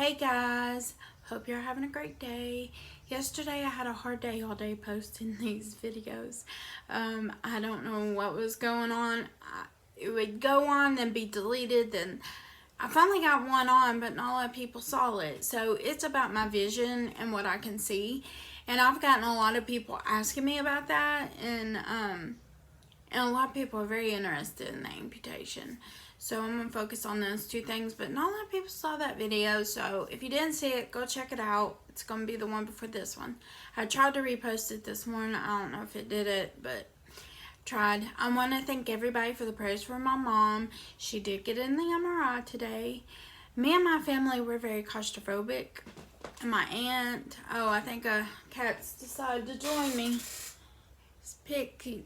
Hey guys, hope you're having a great day. Yesterday I had a hard day all day posting these videos. I don't know what was going on. It would go on, then be deleted, then I finally got one on, but not a lot of people saw it. So it's about my vision and what I can see. And I've gotten a lot of people asking me about that, and a lot of people are very interested in the amputation. So I'm going to focus on those two things, but not a lot of people saw that video. So if you didn't see it, go check it out. It's going to be the one before this one. I tried to repost it this morning. I don't know if it did it, but tried. I want to thank everybody for the prayers for my mom. She did get in the MRI today. Me and my family were very claustrophobic. And my aunt, I think a cat's decided to join me. It's Pixie.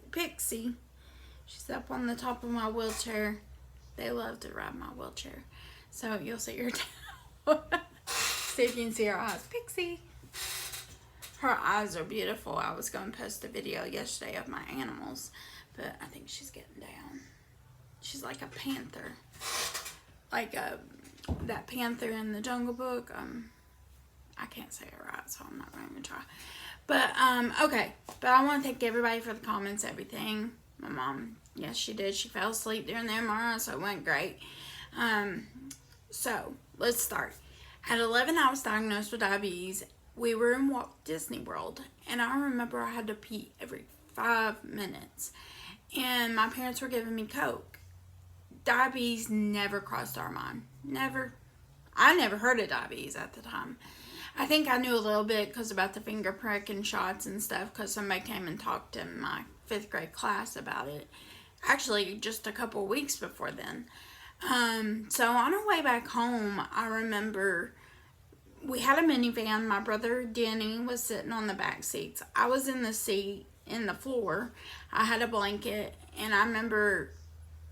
She's up on the top of my wheelchair. They love to ride my wheelchair. So you'll see her down. See if you can see her eyes. Pixie. Her eyes are beautiful. I was going to post a video yesterday of my animals, but I think she's getting down. She's like a panther. Like that panther in the Jungle Book. I can't say it right, so I'm not going to even try. But, okay. But I want to thank everybody for the comments, everything. My mom, yes, she did. She fell asleep during the MRI, so it went great. So, let's start. At 11, I was diagnosed with diabetes. We were in Walt Disney World, and I remember I had to pee every 5 minutes. And my parents were giving me Coke. Diabetes never crossed our mind. Never. I never heard of diabetes at the time. I think I knew a little bit because about the finger prick and shots and stuff, because somebody came and talked in my 5th grade class about it. Actually, just a couple of weeks before then. So on our way back home, I remember we had a minivan. My brother Denny was sitting on the back seats. I was in the seat in the floor. I had a blanket, and I remember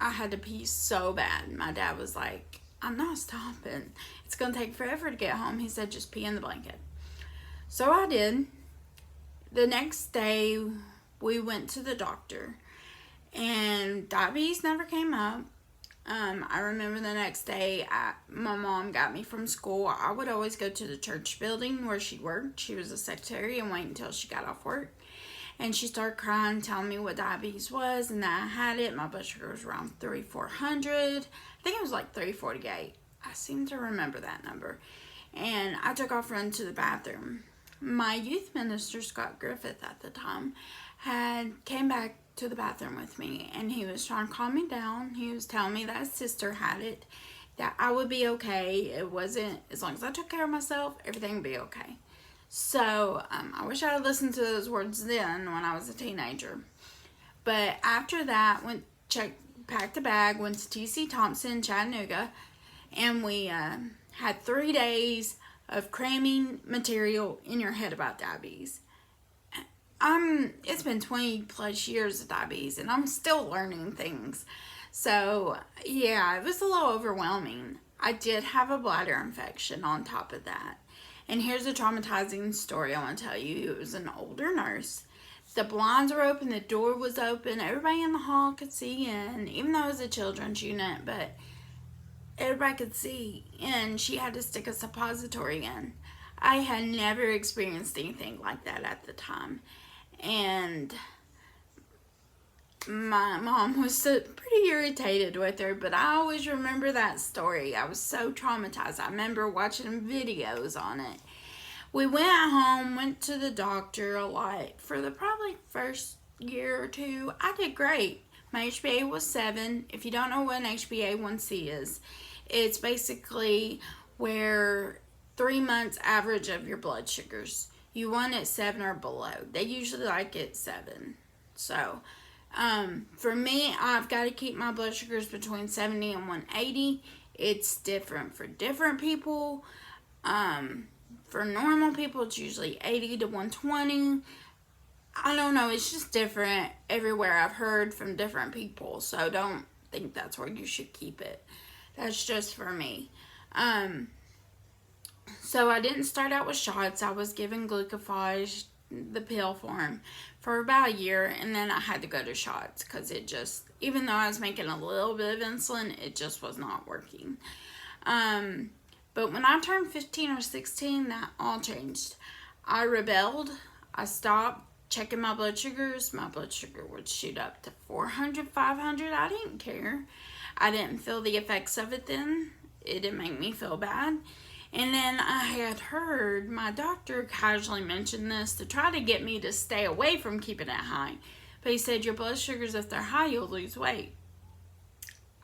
I had to pee so bad. My dad was like, I'm not stopping. It's going to take forever to get home. He said, just pee in the blanket. So I did. The next day, we went to the doctor, and diabetes never came up. I remember the next day, my mom got me from school. I would always go to the church building where she worked. She was a secretary, and wait until she got off work. And she started crying, telling me what diabetes was, and that I had it. My blood sugar was around 3,400. I think it was like 348. I seem to remember that number. And I took off running to the bathroom. My youth minister, Scott Griffith, at the time, came back to the bathroom with me, and he was trying to calm me down. He was telling me that his sister had it, that I would be okay. It wasn't, as long as I took care of myself, everything would be okay. So, I wish I had listened to those words then when I was a teenager. But after that, packed a bag, went to T.C. Thompson, Chattanooga, and we had 3 days of cramming material in your head about diabetes. It's been 20 plus years of diabetes, and I'm still learning things. So, yeah, it was a little overwhelming. I did have a bladder infection on top of that. And here's a traumatizing story I want to tell you. It was an older nurse. The blinds were open, the door was open, everybody in the hall could see in, even though it was a children's unit, but everybody could see, and she had to stick a suppository in. I had never experienced anything like that at the time, and my mom was pretty irritated with her, but I always remember that story. I was so traumatized. I remember watching videos on it. We went home, went to the doctor a lot. For the probably first year or two, I did great. My HbA was 7. If you don't know what an HbA1c is, it's basically where 3 months average of your blood sugars. You want it 7 or below. They usually like it 7. So, for me, I've got to keep my blood sugars between 70 and 180. It's different for different people. For normal people, it's usually 80 to 120. I don't know. It's just different everywhere. I've heard from different people. So don't think that's where you should keep it. That's just for me. So I didn't start out with shots. I was given glucophage, the pill form, for about a year, and then I had to go to shots because it just, even though I was making a little bit of insulin, it just was not working. But when I turned 15 or 16, that all changed. I rebelled. I stopped checking my blood sugars. My blood sugar would shoot up to 400, 500. I didn't care. I didn't feel the effects of it then. It didn't make me feel bad. And then I had heard my doctor casually mention this to try to get me to stay away from keeping it high. But he said, your blood sugars, if they're high, you'll lose weight.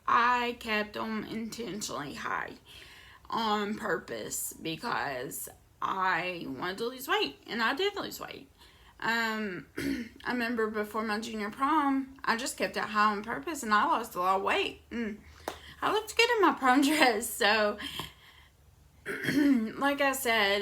I kept them intentionally high on purpose because I wanted to lose weight, and I did lose weight. I remember before my junior prom, I just kept it high on purpose, and I lost a lot of weight. I looked good in my prom dress, so like I said,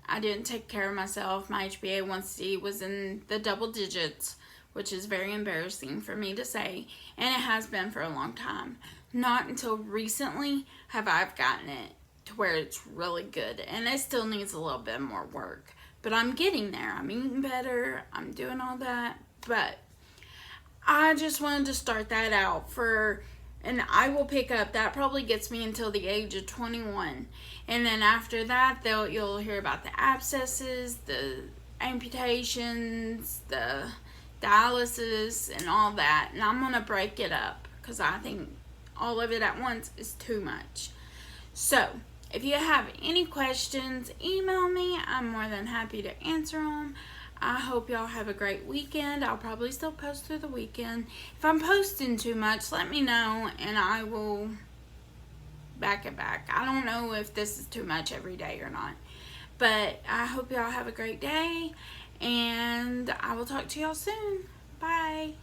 I didn't take care of myself. My HbA1c was in the double digits, which is very embarrassing for me to say, and it has been for a long time. Not until recently have I gotten it to where it's really good, and it still needs a little bit more work. But I'm getting there. I'm eating better. I'm doing all that. But I just wanted to start that out and I will pick up. That probably gets me until the age of 21. And then after that, you'll hear about the abscesses, the amputations, the dialysis, and all that. And I'm going to break it up because I think all of it at once is too much. So, if you have any questions, email me. I'm more than happy to answer them. I hope y'all have a great weekend. I'll probably still post through the weekend. If I'm posting too much, let me know and I will back it back. I don't know if this is too much every day or not. But I hope y'all have a great day, and I will talk to y'all soon. Bye.